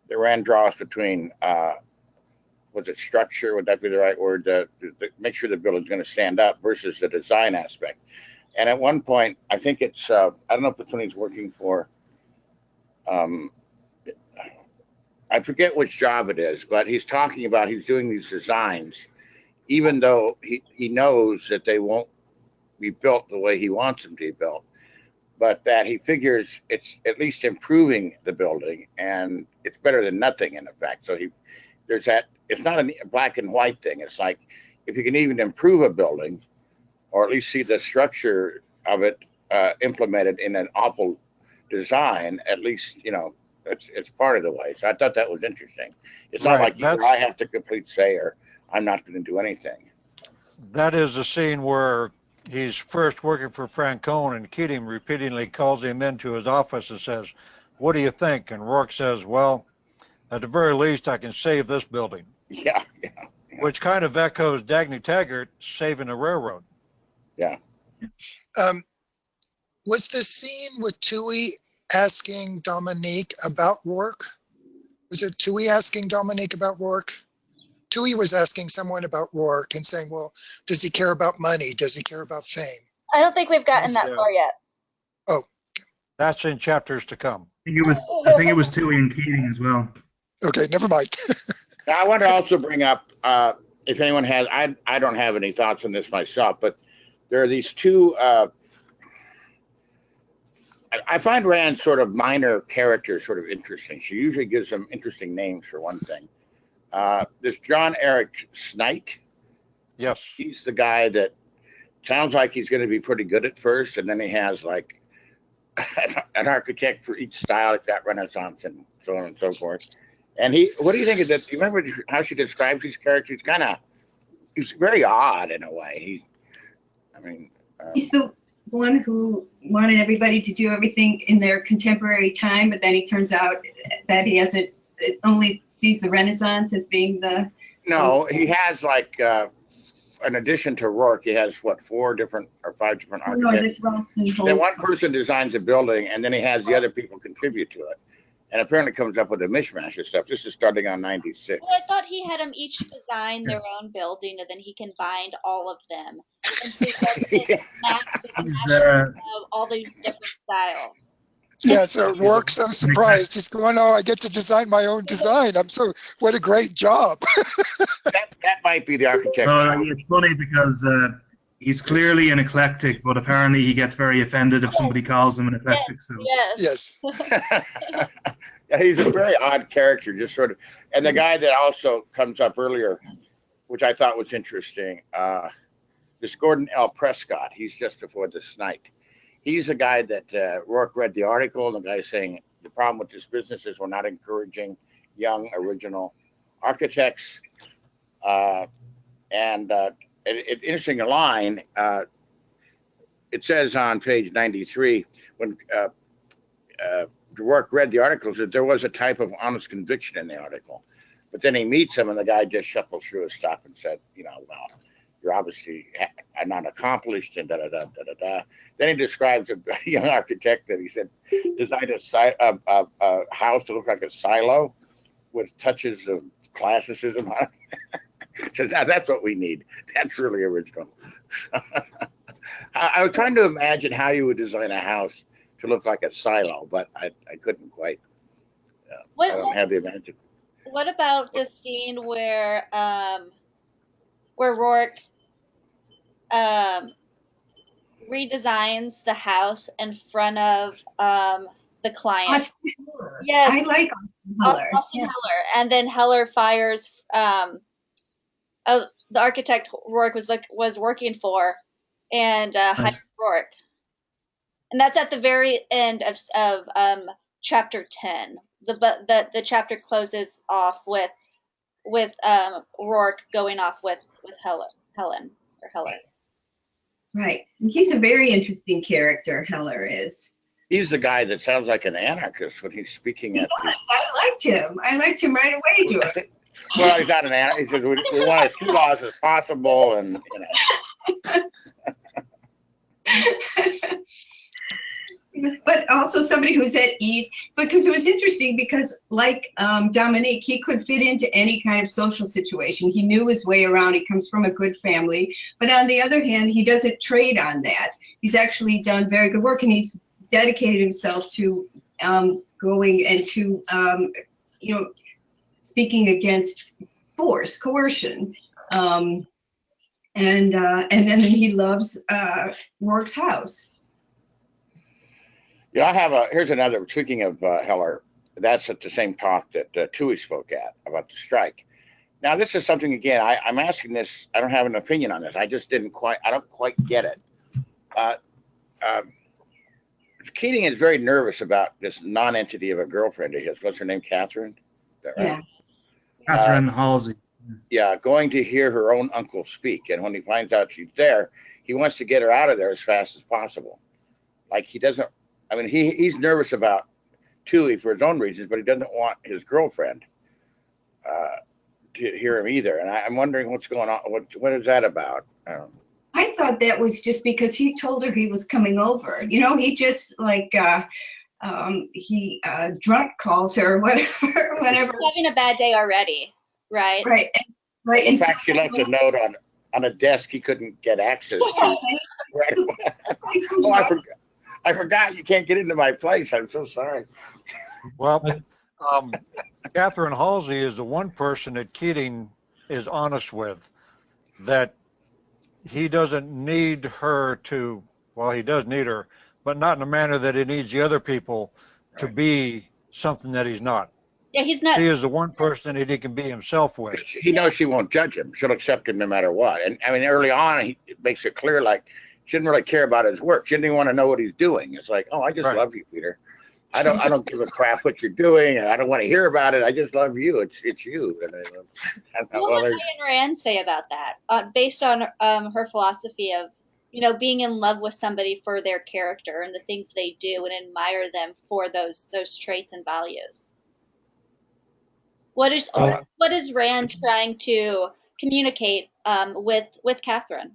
that Rand draws between, was it structure? Would that be the right word? To make sure the building's going to stand up versus the design aspect. And at one point, I think it's, I don't know if it's when he's working for, I forget which job it is, but he's talking about he's doing these designs, even though he knows that they won't be built the way he wants them to be built, but that he figures it's at least improving the building and it's better than nothing in effect. So there's that, it's not a black and white thing. It's like, if you can even improve a building or at least see the structure of it implemented in an awful design, at least, it's part of the way. So I thought that was interesting. It's not like either I have to complete say or I'm not going to do anything. That is the scene where he's first working for Francone and Keating repeatedly calls him into his office and says, "What do you think?" And Rourke says, "Well, at the very least, I can save this building." Yeah. Which kind of echoes Dagny Taggart saving the railroad. Yeah. Was the scene with Tui asking Dominique about Rourke? Was it Tui asking Dominique about Rourke? Tui was asking someone about Rourke and saying, well, does he care about money? Does he care about fame? I don't think we've gotten that far yet. Oh. That's in chapters to come. I think it was Tui and Keating as well. Okay, never mind. Now, I want to also bring up, if anyone has, I don't have any thoughts on this myself, but there are these two, I find Rand's sort of minor characters sort of interesting. She usually gives them interesting names for one thing. This John Eric Snight. Yes. He's the guy that sounds like he's going to be pretty good at first, and then he has like an architect for each style, like that Renaissance and so on and so forth. And what do you think of that? Do you remember how she describes these characters? He's very odd in a way. He's the one who wanted everybody to do everything in their contemporary time, but then he turns out that he only sees the Renaissance as being the. No, he has like, in addition to Rourke, he has what, 4 different or 5 different architects. No, that's Ralston. Then one person designs a building, and then he has the other people contribute to it, and apparently comes up with a mishmash of stuff. This is starting on 96. Well, I thought he had them each design their own building, and then he combined all of them into all these different styles. Yeah, so Rourke's so surprised. He's going, "Oh, I get to design my own design. What a great job." that might be the architect. It's funny because he's clearly an eclectic, but apparently he gets very offended if somebody calls him an eclectic. Yes. Yeah, he's a very odd character, just sort of. And the guy that also comes up earlier, which I thought was interesting, this Gordon L. Prescott. He's just before the Snight. He's the guy that Rourke read the article, and the guy saying the problem with this business is we're not encouraging young original architects. An interesting line. It says on page 93 when Rourke read the article, that there was a type of honest conviction in the article, but then he meets him, and the guy just shuffled through his stuff and said, well, you're obviously not accomplished, and da-da-da. Then he describes a young architect that he said designed a house to look like a silo with touches of classicism on it. Says, that's what we need. That's really original. I was trying to imagine how you would design a house to look like a silo, but I couldn't quite. I don't have the imagination. What about the scene where Rourke redesigns the house in front of the client? Austin Heller. Yes, I like Austin Heller, and then Heller fires the architect Rourke was working for, and hires Rourke, and that's at the very end of chapter 10. The chapter closes off with Rourke going off with Helen. Right. He's a very interesting character, Heller is. He's the guy that sounds like an anarchist when he's speaking at I liked him. I liked him right away, George. Well, he's not an animal. He says we want as few laws as possible, and But also somebody who's at ease, because it was interesting because like Dominique, he could fit into any kind of social situation. He knew his way around. He comes from a good family. But on the other hand, he doesn't trade on that. He's actually done very good work, and he's dedicated himself to going and to, speaking against force, coercion. And then he loves Rourke's house. yeah, here's another. Speaking of Heller, that's at the same talk that Toohey spoke at about the strike. Now, this is something again. I'm asking this. I don't have an opinion on this. I don't quite get it. Keating is very nervous about this non-entity of a girlfriend of his. What's her name? Catherine. Is that right? Yeah. Catherine Halsey. Yeah, going to hear her own uncle speak, and when he finds out she's there, he wants to get her out of there as fast as possible. Like he doesn't. I mean, he's nervous about Toohey for his own reasons, but he doesn't want his girlfriend to hear him either. And I'm wondering what's going on. What is that about? I thought that was just because he told her he was coming over. He just he drunk calls her, whatever. Having a bad day already, right? Right, right. In fact, she left a note on a desk he couldn't get access to. Right. Oh, I forgot you can't get into my place. I'm so sorry. Well, Catherine Halsey is the one person that Keating is honest with, that he doesn't need her to, well, he does need her, but not in a manner that he needs the other people to be something that he's not. Yeah, he's not. She is the one person that he can be himself with. He knows she won't judge him. She'll accept him no matter what. And I mean, early on, it makes it clear, like, she didn't really care about his work. She didn't even want to know what he's doing. It's like, oh, I just love you, Peter. I don't give a crap what you're doing, and I don't want to hear about it. I just love you. It's you. What would Ayn Rand say about that? Based on her philosophy of, being in love with somebody for their character and the things they do, and admire them for those traits and values. What is Rand trying to communicate with Catherine?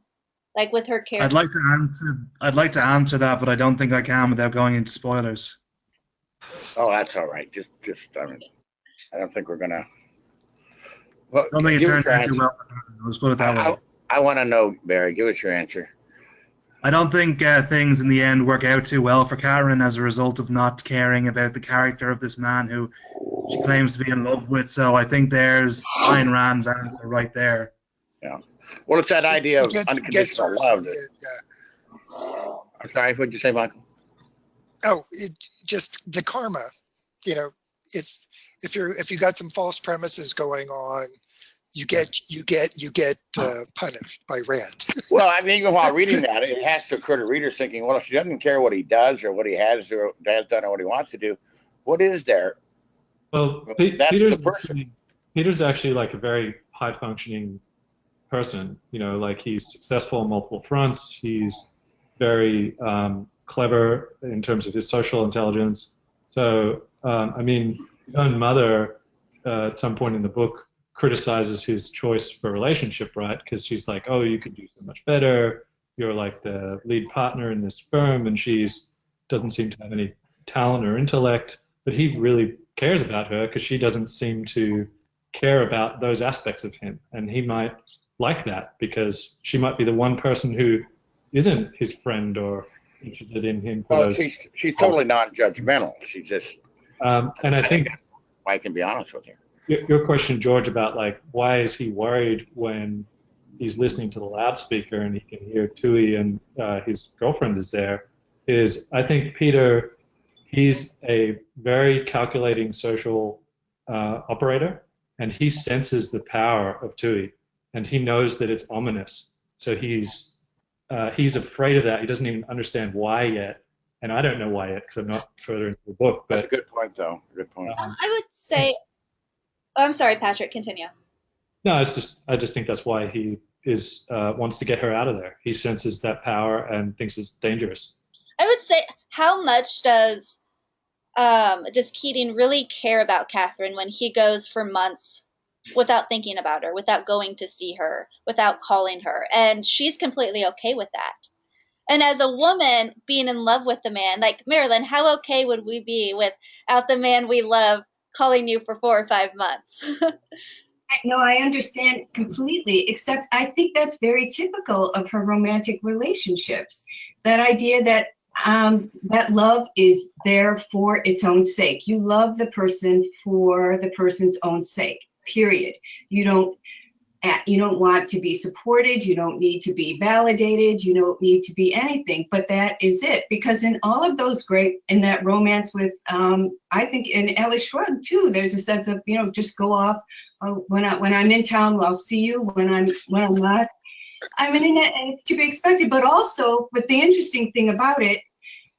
Like with her character. I'd like to answer that, but I don't think I can without going into spoilers. Oh, that's all right. Just I don't think we're gonna. Well, I don't think it turned out too well. Let's put it that way. I want to know, Barry. Give us your answer. I don't think things in the end work out too well for Karen as a result of not caring about the character of this man who she claims to be in love with. So I think there's Ayn Rand's answer right there. Yeah. Well, it's that idea of unconditional love. I'm sorry, what'd you say, Michael? Oh, just the karma. If you got some false premises going on, you get punished by Rand. Well, I mean, even while reading that, it has to occur to readers thinking, well, if she doesn't care what he does or what he has done or what he wants to do, what is there? Well, that's the person. Peter's actually like a very high functioning person. Like he's successful on multiple fronts. He's very clever in terms of his social intelligence. So, I mean, his own mother at some point in the book criticizes his choice for relationship, right? Because she's like, oh, you could do so much better. You're like the lead partner in this firm, and doesn't seem to have any talent or intellect. But he really cares about her because she doesn't seem to care about those aspects of him. And he might like that because she might be the one person who isn't his friend or interested in him. She's totally non-judgmental. She just. And I think I can be honest with you. Your question, George, about like why is he worried when he's listening to the loudspeaker and he can hear Toohey and his girlfriend is there, is I think Peter, he's a very calculating social operator, and he senses the power of Toohey, and he knows that it's ominous. So he's afraid of that. He doesn't even understand why yet, and I don't know why yet because I'm not further into the book. But that's a good point, though. Good point. I would say. Oh, I'm sorry, Patrick. Continue. No, I just think that's why he wants to get her out of there. He senses that power and thinks it's dangerous. I would say, how much does Keating really care about Catherine when he goes for months without thinking about her, without going to see her, without calling her. And she's completely okay with that. And as a woman being in love with the man, like Marilyn, how okay would we be without the man we love calling you for 4 or 5 months? No, I understand completely, except I think that's very typical of her romantic relationships. That idea that that love is there for its own sake. You love the person for the person's own sake, period. You don't want to be supported, you don't need to be validated, you don't need to be anything, but that is it. Because in all of those in that romance with, I think in Alice Shrugged too, there's a sense of, just go off. When I'm in town, I'll see you. When I'm not, I mean, and it's to be expected. But also, but the interesting thing about it,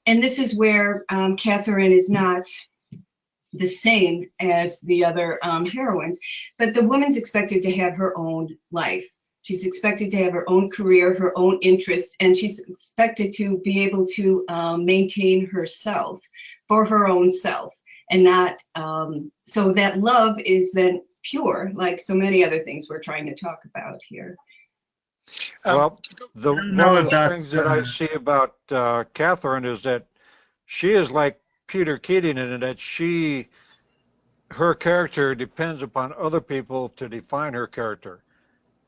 and this is where Catherine is not the same as the other heroines, but the woman's expected to have her own life. She's expected to have her own career, her own interests, and she's expected to be able to maintain herself for her own self, and not so that love is then pure, like so many other things we're trying to talk about here. Well, one of the things that I see about Catherine is that she is like Peter Keating in that her character depends upon other people to define her character.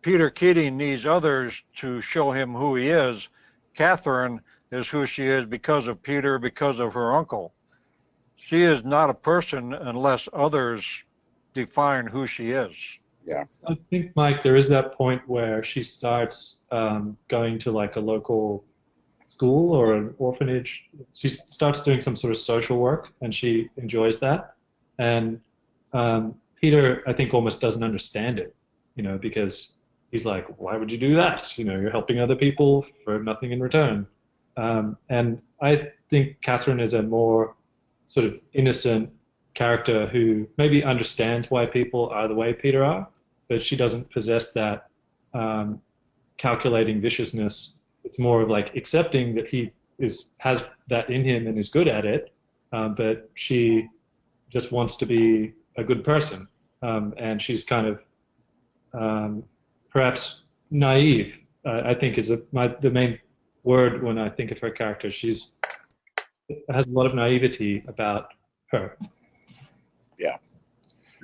Peter Keating needs others to show him who he is. Catherine is who she is because of Peter, because of her uncle. She is not a person unless others define who she is. Yeah. I think, Mike, there is that point where she starts going to like a local school or an orphanage. She starts doing some sort of social work, and she enjoys that. And Peter, I think, almost doesn't understand it, because he's like, why would you do that? You're helping other people for nothing in return. And I think Catherine is a more sort of innocent character who maybe understands why people are the way Peter are, but she doesn't possess that calculating viciousness. It's more of like accepting that he has that in him and is good at it, but she just wants to be a good person, and she's kind of perhaps naive. I think is the main word when I think of her character. She has a lot of naivety about her.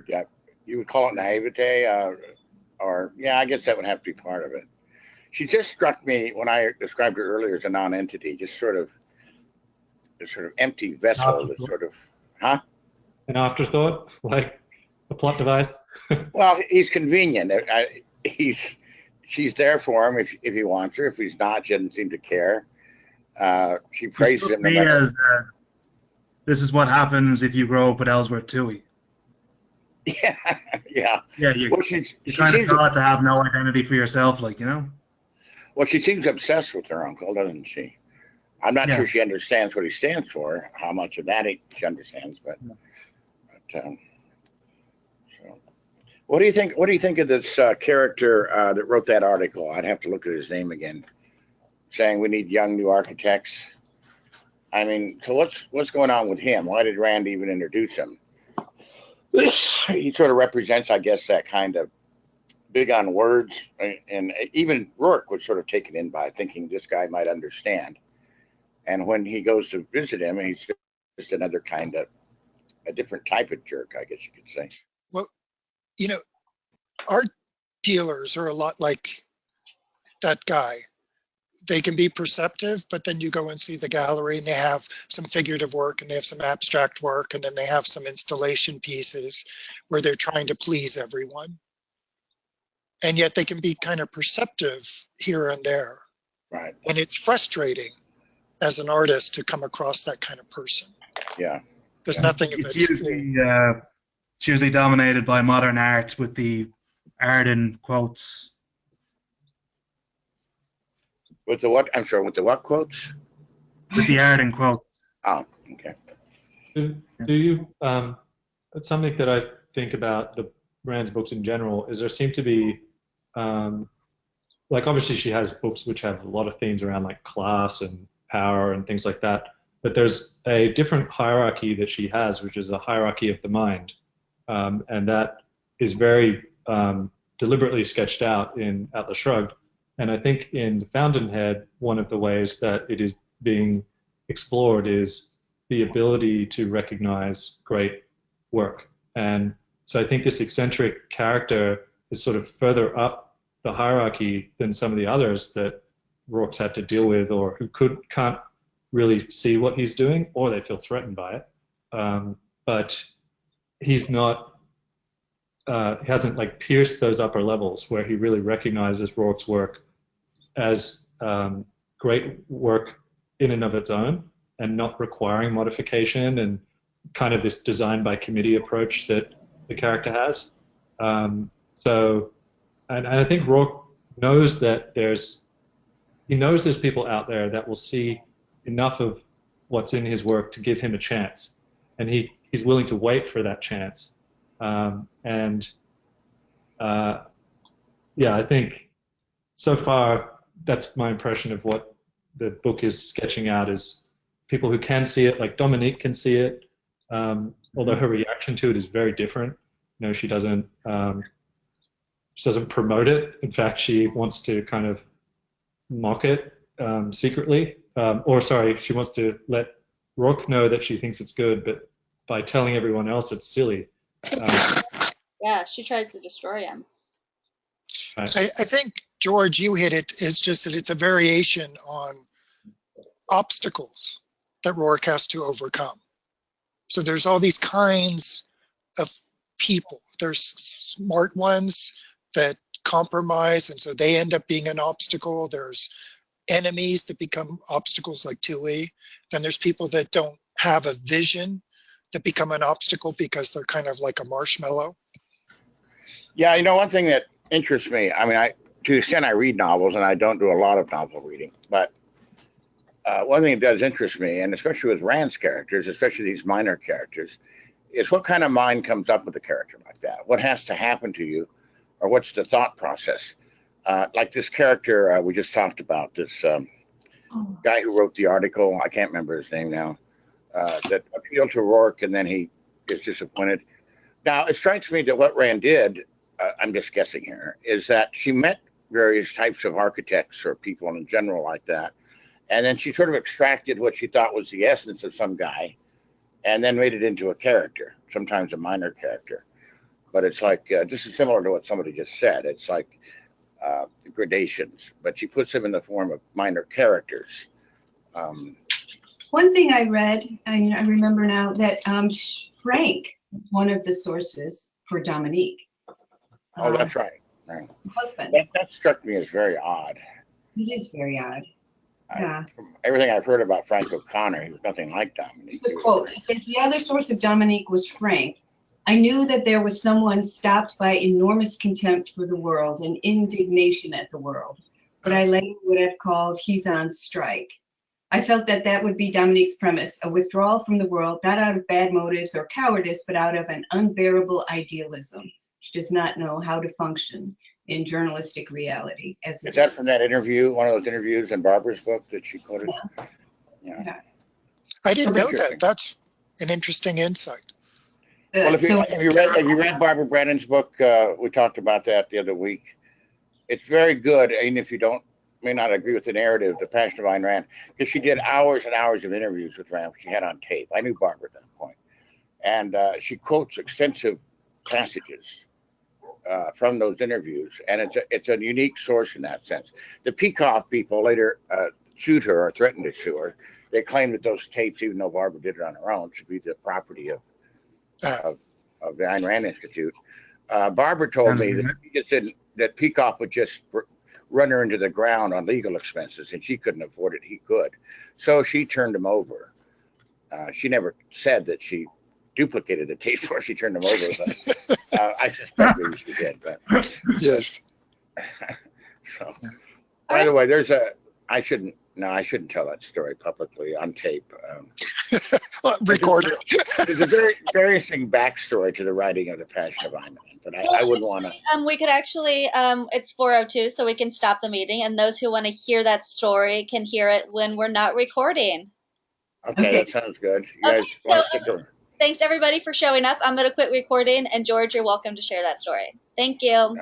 Yeah, you would call it naivete, or I guess that would have to be part of it. She just struck me when I described her earlier as a non-entity, just sort of empty vessel, An afterthought, like a plot device. Well, he's convenient. She's there for him if he wants her. If he's not, she doesn't seem to care. She praises him. This is what happens if you grow up with Ellsworth Toohey. Yeah, yeah. Yeah, you're kind of taught to have no identity for yourself, Well, she seems obsessed with her uncle, doesn't she? I'm not sure she understands what he stands for, how much of that she understands, but so what do you think? What do you think of this character that wrote that article? I'd have to look at his name again, saying we need young new architects. I mean, so what's going on with him? Why did Rand even introduce him? He sort of represents, I guess, that kind of big on words, and even Rourke was sort of taken in by thinking this guy might understand. And when he goes to visit him, he's just another kind of a different type of jerk, I guess you could say. Well, art dealers are a lot like that guy. They can be perceptive, but then you go and see the gallery and they have some figurative work and they have some abstract work, and then they have some installation pieces where they're trying to please everyone. And yet they can be kind of perceptive here and there. Right. And it's frustrating as an artist to come across that kind of person. Yeah. Because nothing of it's usually dominated by modern art with the Arden quotes. With the what? I'm sorry, with the what quotes? With the Arden quotes. Oh, okay. Do you, it's something that I think about the Rand's books in general, is there seem to be, like obviously she has books which have a lot of themes around like class and power and things like that, but there's a different hierarchy that she has, which is a hierarchy of the mind. And that is very deliberately sketched out in Atlas Shrugged. And I think in Fountainhead, one of the ways that it is being explored is the ability to recognize great work. And so I think this eccentric character is sort of further up the hierarchy than some of the others that Rourke's had to deal with, or who can't really see what he's doing, or they feel threatened by it. But he's not, he hasn't like pierced those upper levels where he really recognizes Rourke's work as great work in and of its own, and not requiring modification, and kind of this design by committee approach that the character has. So, and I think Rourke knows that there's people out there that will see enough of what's in his work to give him a chance, and he's willing to wait for that chance. Yeah, I think so far that's my impression of what the book is sketching out, is people who can see it, like Dominique can see it, although her reaction to it is very different. You know, she doesn't promote it. In fact, she wants to kind of mock it secretly, she wants to let Rourke know that she thinks it's good, but by telling everyone else it's silly. Yeah, she tries to destroy him. Right. I think, George, you hit it. Is just that it's a variation on obstacles that Rourke has to overcome. So there's all these kinds of people. There's smart ones that compromise, and so they end up being an obstacle. There's enemies that become obstacles, like Tui. Then there's people that don't have a vision that become an obstacle because they're kind of like a marshmallow. Yeah, you know, one thing that interests me, I mean, to the extent I read novels, and I don't do a lot of novel reading, but one thing that does interest me, and especially with Rand's characters, especially these minor characters, is what kind of mind comes up with a character like that? What has to happen to you, or what's the thought process? Like this character we just talked about, this guy who wrote the article, I can't remember his name now, that appealed to Rourke, and then he is disappointed. Now, it strikes me that what Rand did, I'm just guessing here, is that she met various types of architects or people in general like that, and then she sort of extracted what she thought was the essence of some guy, and then made it into a character, sometimes a minor character. But it's like, this is similar to what somebody just said. It's like gradations, but she puts them in the form of minor characters. One thing I read, I remember now, that Frank, one of the sources for Dominique. Oh, that's right. Husband. That struck me as very odd. It is very odd. Yeah. From everything I've heard about Frank O'Connor, he was nothing like Dominique. It's a quote. It says, the other source of Dominique was Frank. I knew that there was someone stopped by enormous contempt for the world and indignation at the world, but I later would have called he's on strike. I felt that that would be Dominique's premise, a withdrawal from the world, not out of bad motives or cowardice, but out of an unbearable idealism. She does not know how to function in journalistic reality. Is that from that interview, one of those interviews in Barbara's book that she quoted? Yeah. I didn't know that. That's an interesting insight. Well, have you read Barbara Brannan's book? We talked about that the other week. It's very good, even if you may not agree with the narrative, The Passion of Ayn Rand, because she did hours and hours of interviews with Rand, which she had on tape. I knew Barbara at that point. And she quotes extensive passages from those interviews, and it's a unique source in that sense. The Peikoff people later sued her or threatened to sue her. They claimed that those tapes, even though Barbara did it on her own, should be the property of the Ayn Rand Institute. Barbara told me that she just didn't, that Peikoff would just run her into the ground on legal expenses, and she couldn't afford it. He could, so she turned him over. She never said that she duplicated the tapes before she turned them over, but I suspect maybe she did. But yes. So, by the way, I shouldn't tell that story publicly on tape. Recorded. There's a very interesting backstory to the writing of The Passion of Ayn Rand, but I wouldn't want to. We could actually, it's 4:02, so we can stop the meeting, and those who want to hear that story can hear it when we're not recording. Okay. That sounds good. You guys want to stick around? Thanks everybody for showing up. I'm going to quit recording, and George, you're welcome to share that story. Thank you.